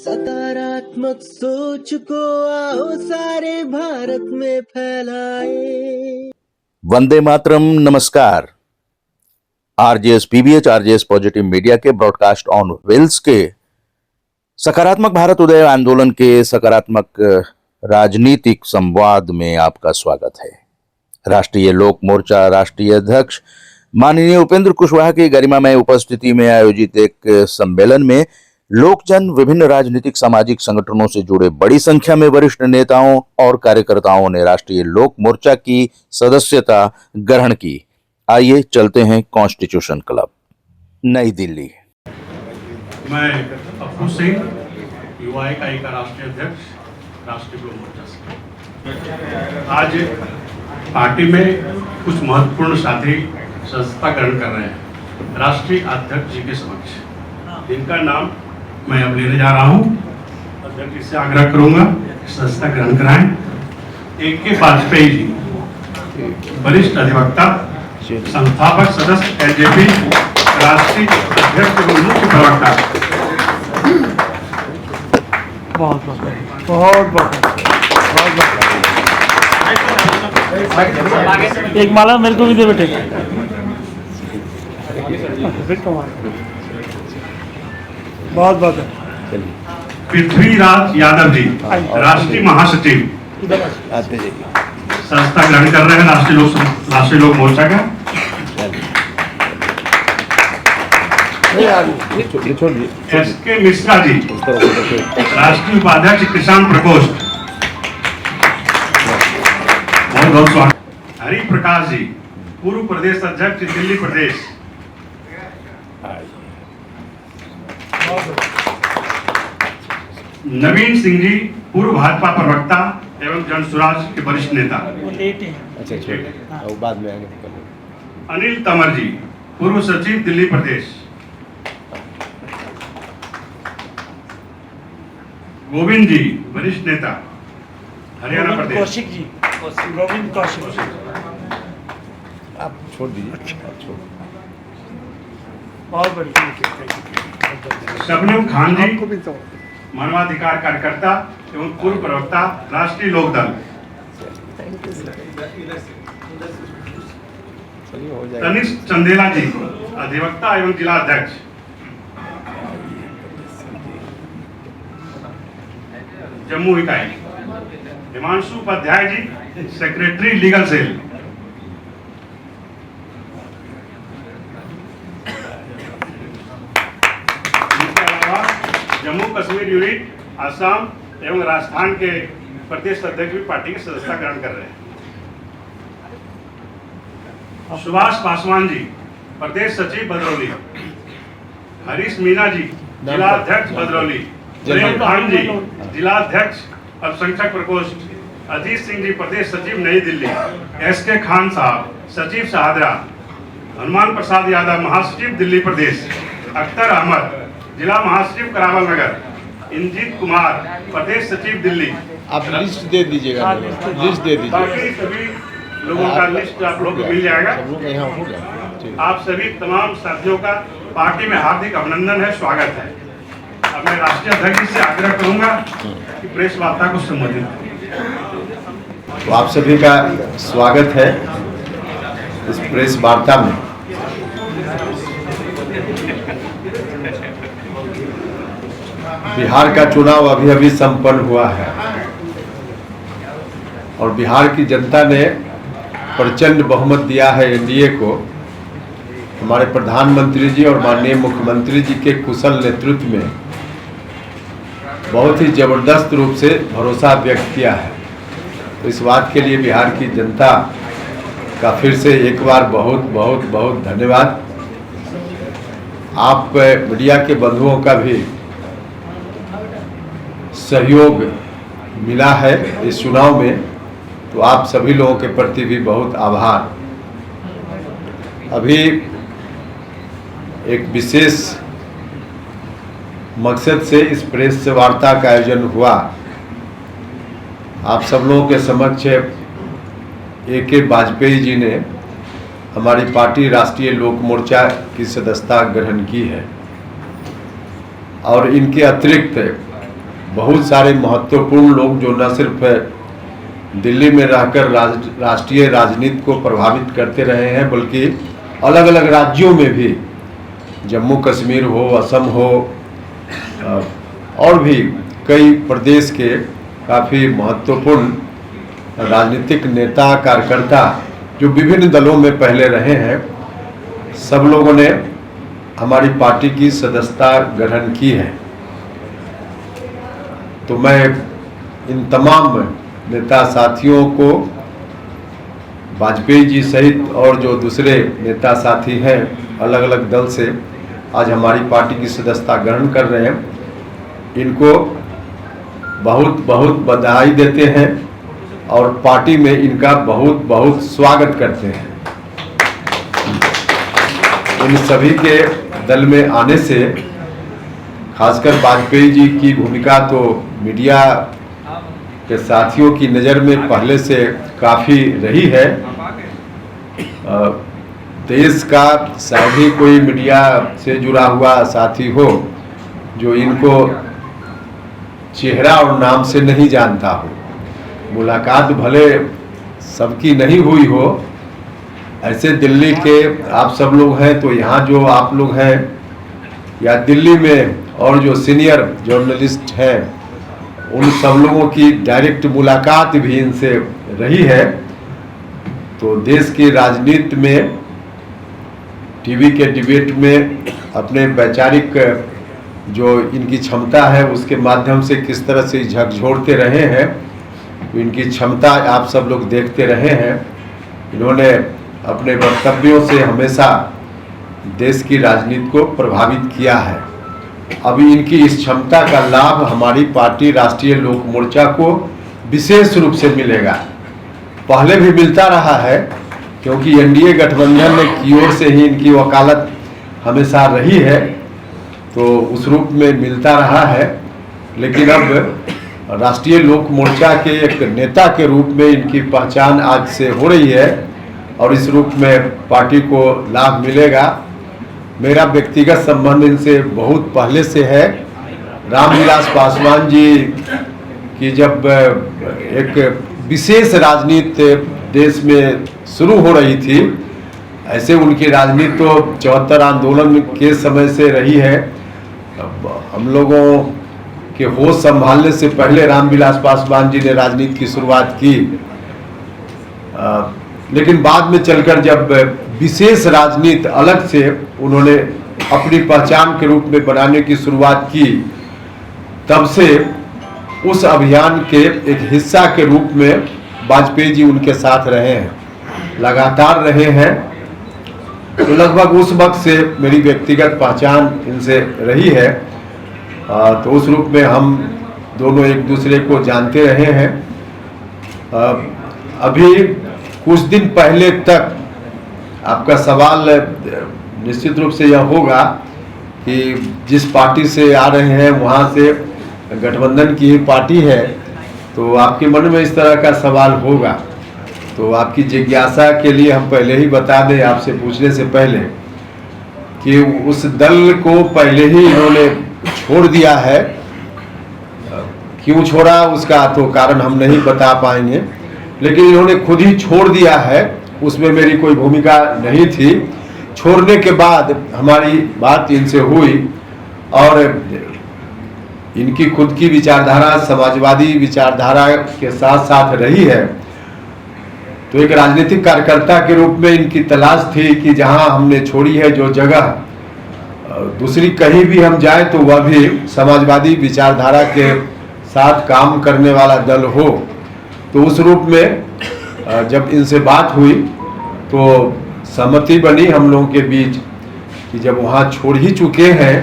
सकारात्मक सोच को आओ सारे भारत में फैलाए। वंदे मातरम। नमस्कार। RJS PBH, RJS positive media के ब्रॉडकास्ट ऑन व्हील्स के सकारात्मक भारत उदय आंदोलन के सकारात्मक राजनीतिक संवाद में आपका स्वागत है। राष्ट्रीय लोक मोर्चा राष्ट्रीय अध्यक्ष माननीय उपेंद्र कुशवाहा की गरिमामय उपस्थिति में आयोजित एक सम्मेलन में लोकजन, विभिन्न राजनीतिक सामाजिक संगठनों से जुड़े बड़ी संख्या में वरिष्ठ नेताओं और कार्यकर्ताओं ने राष्ट्रीय लोक मोर्चा की सदस्यता ग्रहण की। आइए चलते हैं कॉन्स्टिट्यूशन क्लब, नई दिल्ली। मैं अप्पू सिंह, युवा इकाई का राष्ट्रीय अध्यक्ष, राष्ट्रीय लोक मोर्चा से आज पार्टी में कुछ महत्वपूर्ण साथी सदस्यता ग्रहण कर रहे हैं राष्ट्रीय अध्यक्ष जी के समक्ष, जिनका नाम मैं अब लेने जा रहा हूं। अध्यक्ष जी से आग्रह करूंगा सदस्यता ग्रहण कराएं। AK वाजपेयी जी, वरिष्ठ अधिवक्ता, संस्थापक सदस्य LJP, राष्ट्रीय अध्यक्ष एवं मुख्य प्रवक्ता। एक माला मेरे को भी दे बेटे। बहुत बहुत पृथ्वीराज यादव जी, राष्ट्रीय महासचिव, संस्था ग्रहण कर रहे हैं राष्ट्रीय लोक मोर्चा का। SK मिश्रा जी, राष्ट्रीय उपाध्यक्ष, किसान प्रकोष्ठ, बहुत बहुत स्वागत। हरि प्रकाश जी, पूर्व प्रदेश अध्यक्ष, दिल्ली प्रदेश। नवीन सिंह जी, पूर्व भाजपा प्रवक्ता एवं जन स्वराज के वरिष्ठ नेता। अच्छा, बाद में आगे। अनिल तंवर जी, पूर्व सचिव, दिल्ली प्रदेश। गोविंद जी, वरिष्ठ नेता, हरियाणा प्रदेश। कौशिक जी, गोविंद कौशिक, आप छोड़ दीजिए। बहुत बढ़िया। शबनम खान जी, मानवाधिकार कार्यकर्ता एवं पूर्व प्रवक्ता, राष्ट्रीय लोकदल। तनिष्क चंदेला जी, अधिवक्ता एवं जिला अध्यक्ष। जम्मू इकाई। Himanshu Upadhyay ji, secretary, legal cell. Jammu Kashmir unit, Assam एवं राजस्थान के प्रदेश अध्यक्ष भी पार्टी की सदस्यता ग्रहण कर रहे हैं। सुभाष पासवान जी, प्रदेश सचिव, भदरौली। हरीश मीना जी, जिला अध्यक्ष, भदरौली। प्रेम खान जी, जिला अध्यक्ष, अल्पसंख्यक प्रकोष्ठ। अजीत सिंह जी, प्रदेश सचिव, नई दिल्ली। SK खान साहब, सचिव, शाहदरा। हनुमान प्रसाद यादव, महासचिव, दिल्ली प्रदेश। अख्तर अहमद, जिला महासचिव, करावल नगर। इंजीत कुमार, प्रदेश सचिव, दिल्ली। आप लिस्ट दे दीजिएगा, लिस्ट दे दीजिए। बाकी सभी लोगों का लिस्ट आप लोगों को मिल जाएगा। यहाँ होगा। आप सभी तमाम साथियों का पार्टी में हार्दिक अभिनंदन है, स्वागत है। अब मैं राष्ट्रीय अध्यक्ष जी से आग्रह करूंगा कि प्रेस वार्ता को संबोधित करें। तो आप सभी का स्वागत है इस प्रेस वार्ता में। बिहार का चुनाव अभी अभी संपन्न हुआ है और बिहार की जनता ने प्रचंड बहुमत दिया है एनडीए को। हमारे प्रधानमंत्री जी और माननीय मुख्यमंत्री जी के कुशल नेतृत्व में बहुत ही जबरदस्त रूप से भरोसा व्यक्त किया है। तो इस बात के लिए बिहार की जनता का फिर से एक बार बहुत बहुत बहुत धन्यवाद। आप मीडिया के बंधुओं का भी सहयोग मिला है इस चुनाव में, तो आप सभी लोगों के प्रति भी बहुत आभार। अभी एक विशेष मकसद से इस प्रेस वार्ता का आयोजन हुआ। आप सब लोगों के समक्ष AK वाजपेयी जी ने हमारी पार्टी राष्ट्रीय लोक मोर्चा की सदस्यता ग्रहण की है और इनके अतिरिक्त बहुत सारे महत्वपूर्ण लोग जो न सिर्फ दिल्ली में रहकर राष्ट्रीय राजनीति को प्रभावित करते रहे हैं, बल्कि अलग अलग राज्यों में भी, जम्मू कश्मीर हो, असम हो, और भी कई प्रदेश के काफ़ी महत्वपूर्ण राजनीतिक नेता कार्यकर्ता जो विभिन्न दलों में पहले रहे हैं, सब लोगों ने हमारी पार्टी की सदस्यता ग्रहण की है। तो मैं इन तमाम नेता साथियों को, वाजपेयी जी सहित और जो दूसरे नेता साथी हैं अलग अलग दल से आज हमारी पार्टी की सदस्यता ग्रहण कर रहे हैं, इनको बहुत बहुत बधाई देते हैं और पार्टी में इनका बहुत बहुत स्वागत करते हैं। इन सभी के दल में आने से खासकर वाजपेयी जी की भूमिका तो मीडिया के साथियों की नज़र में पहले से काफ़ी रही है। देश का शायद ही कोई मीडिया से जुड़ा हुआ साथी हो जो इनको चेहरा और नाम से नहीं जानता हो। मुलाकात भले सबकी नहीं हुई हो, ऐसे दिल्ली के आप सब लोग हैं, तो यहाँ जो आप लोग हैं या दिल्ली में और जो सीनियर जर्नलिस्ट हैं, उन सब लोगों की डायरेक्ट मुलाकात भी इनसे रही है। तो देश की राजनीति में, टीवी के डिबेट में अपने वैचारिक जो इनकी क्षमता है उसके माध्यम से किस तरह से झकझोरते रहे हैं, तो इनकी क्षमता आप सब लोग देखते रहे हैं। इन्होंने अपने वक्तव्यों से हमेशा देश की राजनीति को प्रभावित किया है। अभी इनकी इस क्षमता का लाभ हमारी पार्टी राष्ट्रीय लोक मोर्चा को विशेष रूप से मिलेगा। पहले भी मिलता रहा है, क्योंकि एनडीए गठबंधन की ओर से ही इनकी वकालत हमेशा रही है, तो उस रूप में मिलता रहा है। लेकिन अब राष्ट्रीय लोक मोर्चा के एक नेता के रूप में इनकी पहचान आज से हो रही है और इस रूप में पार्टी को लाभ मिलेगा। मेरा व्यक्तिगत संबंध इनसे बहुत पहले से है। रामविलास पासवान जी की जब एक विशेष राजनीति देश में शुरू हो रही थी, ऐसे उनकी राजनीति तो 74 आंदोलन के समय से रही है। हम लोगों के होश संभालने से पहले रामविलास पासवान जी ने राजनीति की शुरुआत की, लेकिन बाद में चलकर जब विशेष राजनीति अलग से उन्होंने अपनी पहचान के रूप में बनाने की शुरुआत की, तब से उस अभियान के एक हिस्सा के रूप में वाजपेयी जी उनके साथ रहे हैं, लगातार रहे हैं। तो लगभग उस वक्त से मेरी व्यक्तिगत पहचान इनसे रही है। तो उस रूप में हम दोनों एक दूसरे को जानते रहे हैं। अभी कुछ दिन पहले तक आपका सवाल निश्चित रूप से यह होगा कि जिस पार्टी से आ रहे हैं वहाँ से गठबंधन की ही पार्टी है, तो आपके मन में इस तरह का सवाल होगा। तो आपकी जिज्ञासा के लिए हम पहले ही बता दें, आपसे पूछने से पहले, कि उस दल को पहले ही इन्होंने छोड़ दिया है। क्यों छोड़ा उसका तो कारण हम नहीं बता पाएंगे, लेकिन इन्होंने खुद ही छोड़ दिया है, उसमें मेरी कोई भूमिका नहीं थी। छोड़ने के बाद हमारी बात इनसे हुई और इनकी खुद की विचारधारा समाजवादी विचारधारा के साथ साथ रही है। तो एक राजनीतिक कार्यकर्ता के रूप में इनकी तलाश थी कि जहां हमने छोड़ी है जो जगह, दूसरी कहीं भी हम जाए तो वह भी समाजवादी विचारधारा के साथ काम करने वाला दल हो। तो उस रूप में जब इनसे बात हुई तो सहमति बनी हम लोगों के बीच कि जब वहाँ छोड़ ही चुके हैं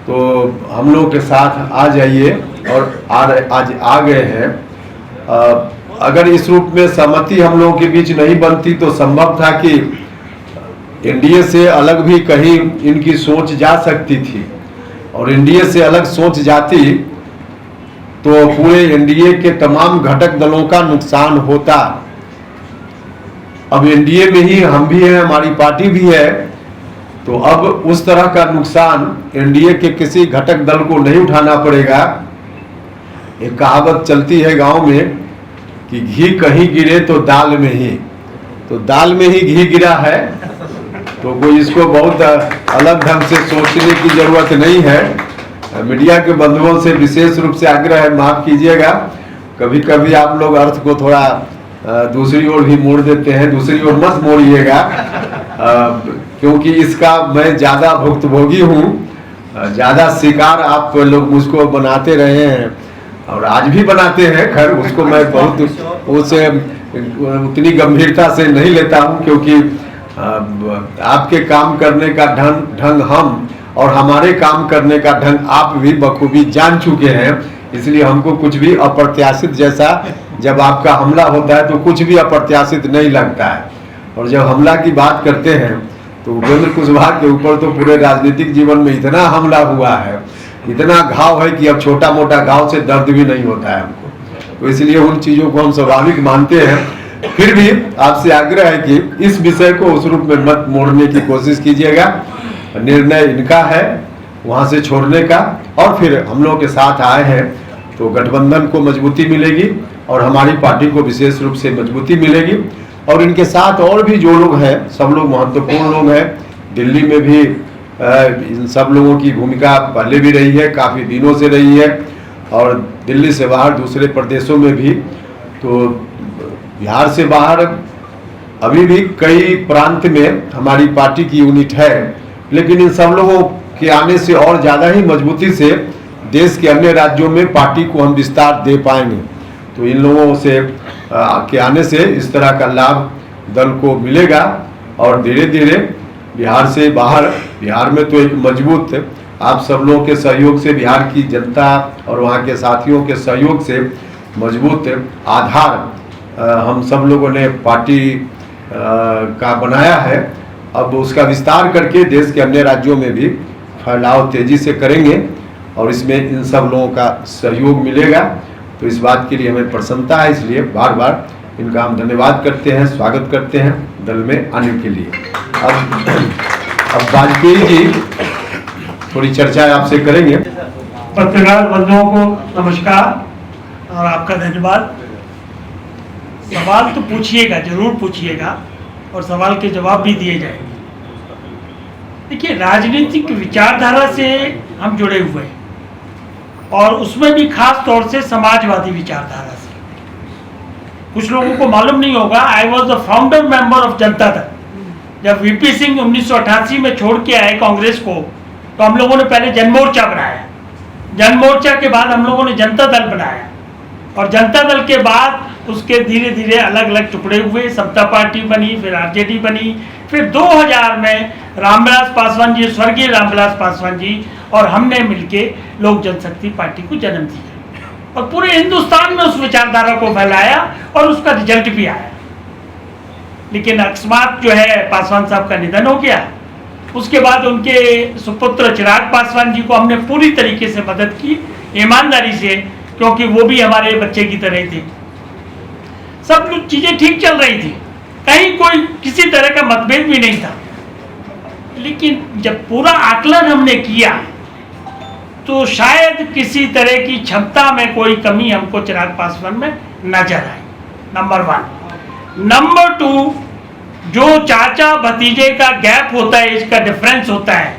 तो हम लोगों के साथ आ जाइए, और आज आ गए हैं। अगर इस रूप में सहमति हम लोगों के बीच नहीं बनती तो संभव था कि एनडीए से अलग भी कहीं इनकी सोच जा सकती थी, और एनडीए से अलग सोच जाती तो पूरे एनडीए के तमाम घटक दलों का नुकसान होता। अब एनडीए में ही हम भी हैं, हमारी पार्टी भी है, तो अब उस तरह का नुकसान एनडीए के किसी घटक दल को नहीं उठाना पड़ेगा। एक कहावत चलती है गांव में कि घी कहीं गिरे तो दाल में ही, तो दाल में ही घी गिरा है, तो कोई इसको बहुत अलग ढंग से सोचने की जरूरत नहीं है। मीडिया के बंधुओं से विशेष रूप से आग्रह है, माफ कीजिएगा, कभी कभी आप लोग अर्थ को थोड़ा दूसरी ओर भी मोड़ देते हैं, दूसरी ओर मत मोड़िएगा, क्योंकि इसका मैं ज़्यादा भुक्तभोगी हूँ, ज़्यादा शिकार आप लोग मुझको बनाते रहे हैं और आज भी बनाते हैं। खैर उसको मैं बहुत उसे उतनी गंभीरता से नहीं लेता हूँ, क्योंकि आपके काम करने का ढंग हम और हमारे काम करने का ढंग आप भी बखूबी जान चुके हैं, इसलिए हमको कुछ भी अप्रत्याशित, जैसा जब आपका हमला होता है तो कुछ भी अप्रत्याशित नहीं लगता है, और जब हमला की बात करते हैं तो उपेंद्र कुशवाहा के ऊपर तो पूरे राजनीतिक जीवन में इतना हमला हुआ है, इतना घाव है कि अब छोटा मोटा घाव से दर्द भी नहीं होता है हमको, तो इसलिए उन चीज़ों को हम स्वाभाविक मानते हैं। फिर भी आपसे आग्रह है कि इस विषय को उस रूप में मत मोड़ने की कोशिश कीजिएगा। निर्णय इनका है वहाँ से छोड़ने का, और फिर हम लोगों के साथ आए हैं तो गठबंधन को मजबूती मिलेगी और हमारी पार्टी को विशेष रूप से मजबूती मिलेगी, और इनके साथ और भी जो लोग हैं सब लोग महत्वपूर्ण लोग हैं। दिल्ली में भी इन सब लोगों की भूमिका पहले भी रही है, काफ़ी दिनों से रही है, और दिल्ली से बाहर दूसरे प्रदेशों में भी, तो बिहार से बाहर अभी भी कई प्रांत में हमारी पार्टी की यूनिट है, लेकिन इन सब लोगों के आने से और ज़्यादा ही मजबूती से देश के अन्य राज्यों में पार्टी को हम विस्तार दे पाएंगे। तो इन लोगों से के आने से इस तरह का लाभ दल को मिलेगा, और धीरे धीरे बिहार से बाहर, बिहार में तो एक मजबूत, आप सब लोगों के सहयोग से, बिहार की जनता और वहाँ के साथियों के सहयोग से मजबूत आधार हम सब लोगों ने पार्टी का बनाया है। अब उसका विस्तार करके देश के अन्य राज्यों में भी फैलाव तेजी से करेंगे, और इसमें इन सब लोगों का सहयोग मिलेगा। तो इस बात के लिए हमें प्रसन्नता है, इसलिए बार बार इनका हम धन्यवाद करते हैं, स्वागत करते हैं दल में आने के लिए। अब वाजपेयी जी थोड़ी चर्चा आपसे करेंगे। पत्रकार बंधुओं को नमस्कार और आपका धन्यवाद। सवाल तो पूछिएगा, जरूर पूछिएगा, और सवाल के जवाब भी दिए जाएंगे। देखिए, राजनीतिक विचारधारा से हम जुड़े हुए हैं, और उसमें भी खास तौर से समाजवादी विचारधारा से। कुछ लोगों को मालूम नहीं होगा, I was the founder member of Janata Dal. जब वीपी सिंह 1988 में छोड़ के आए कांग्रेस को, तो हम लोगों ने पहले जनमोर्चा बनाया, जनमोर्चा के बाद हम लोगों ने जनता दल बनाया, और जनता दल के बाद उसके धीरे धीरे अलग अलग टुकड़े हुए, समता पार्टी बनी, फिर आरजेडी बनी, फिर 2000 में रामविलास पासवान जी, स्वर्गीय रामविलास पासवान जी और हमने मिलके लोक जनशक्ति पार्टी को जन्म दिया, और पूरे हिंदुस्तान में उस विचारधारा को फैलाया, और उसका रिजल्ट भी आया। लेकिन अकस्मात जो है पासवान साहब का निधन हो गया। उसके बाद उनके सुपुत्र चिराग पासवान जी को हमने पूरी तरीके से मदद की, ईमानदारी से, क्योंकि वो भी हमारे बच्चे की तरह थे। सब कुछ चीजें ठीक चल रही थी, कहीं कोई किसी तरह का मतभेद भी नहीं था। लेकिन जब पूरा आकलन हमने किया तो शायद किसी तरह की क्षमता में कोई कमी हमको चिराग पासवान में नजर आई, नंबर 1। नंबर 2, जो चाचा भतीजे का गैप होता है, इसका डिफरेंस होता है,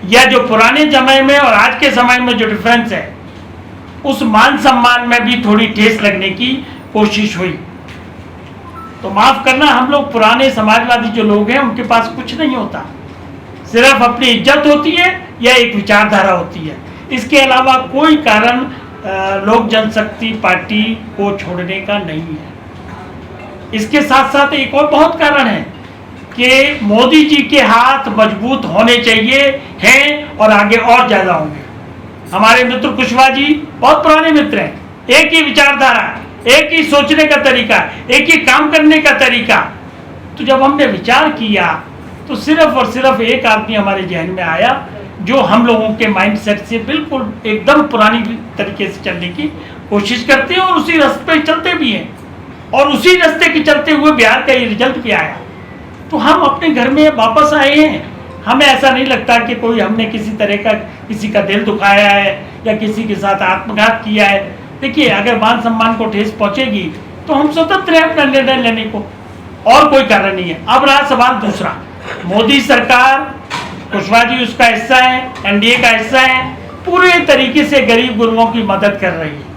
या जो पुराने समय में और आज के समय में जो डिफरेंस है, उस मान सम्मान में भी थोड़ी ठेस लगने की कोशिश हुई। तो माफ करना, हम लोग पुराने समाजवादी जो लोग हैं उनके पास कुछ नहीं होता, सिर्फ अपनी इज्जत होती है या एक विचारधारा होती है। इसके अलावा कोई कारण लोक जनशक्ति पार्टी को छोड़ने का नहीं है। इसके साथ साथ एक और बहुत कारण है कि मोदी जी के हाथ मजबूत होने चाहिए हैं, और आगे और ज्यादा होंगे। हमारे मित्र कुशवाहा जी बहुत पुराने मित्र हैं, एक ही विचारधारा, एक ही सोचने का तरीका, एक ही काम करने का तरीका। तो जब हमने विचार किया तो सिर्फ और सिर्फ एक आदमी हमारे जहन में आया, जो हम लोगों के माइंडसेट से बिल्कुल एकदम पुरानी तरीके से चलने की कोशिश करते हैं, और उसी रास्ते पे चलते भी हैं, और उसी रास्ते के चलते हुए बिहार का ये रिजल्ट भी आया। तो हम अपने घर में वापस आए हैं। हमें ऐसा नहीं लगता कि कोई हमने किसी तरह का किसी का दिल दुखाया है या किसी के साथ आत्मघात किया है। देखिए, अगर मान सम्मान को ठेस पहुंचेगी तो हम स्वतंत्र हैं अपना निर्णय लेने को, और कोई कारण नहीं है। अब रहा सवाल दूसरा, मोदी सरकार, कुशवाहा जी उसका हिस्सा है, एनडीए का हिस्सा है, पूरे तरीके से गरीब गुरुओं की मदद कर रही है।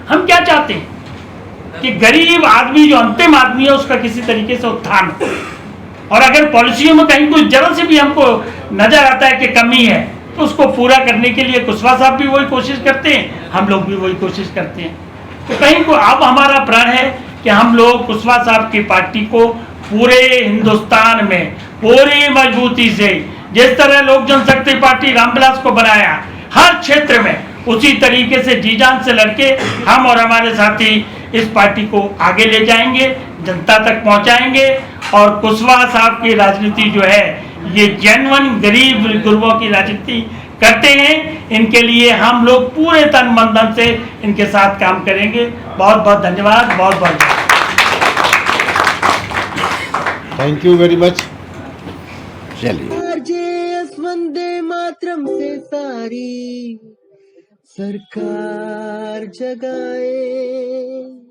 हम क्या चाहते हैं कि गरीब आदमी, जो अंतिम आदमी है, उसका किसी तरीके से उत्थान हो, और अगर पॉलिसियों में कहीं कोई जरा से भी हमको नजर आता है कि कमी है, तो उसको पूरा करने के लिए कुशवाहा साहब भी वही कोशिश करते हैं, हम लोग भी वही कोशिश करते हैं। तो कहीं को अब हमारा प्रण है कि हम लोग कुशवाहा साहब की पार्टी को पूरे हिंदुस्तान में पूरी मजबूती से, जिस तरह लोक जनशक्ति पार्टी रामविलास को बनाया, हर क्षेत्र में उसी तरीके से जी जान से लड़के हम और हमारे साथी इस पार्टी को आगे ले जाएंगे, जनता तक पहुंचाएंगे। और कुशवाहा साहब की राजनीति जो है, ये जेन्युइन गरीब गुरुओं की राजनीति करते हैं, इनके लिए हम लोग पूरे तन मन धन से इनके साथ काम करेंगे। बहुत बहुत धन्यवाद, बहुत बहुत थैंक यू वेरी मच। चलिए, आरजेएस वंदे मातरम से सारी सरकार जगाए।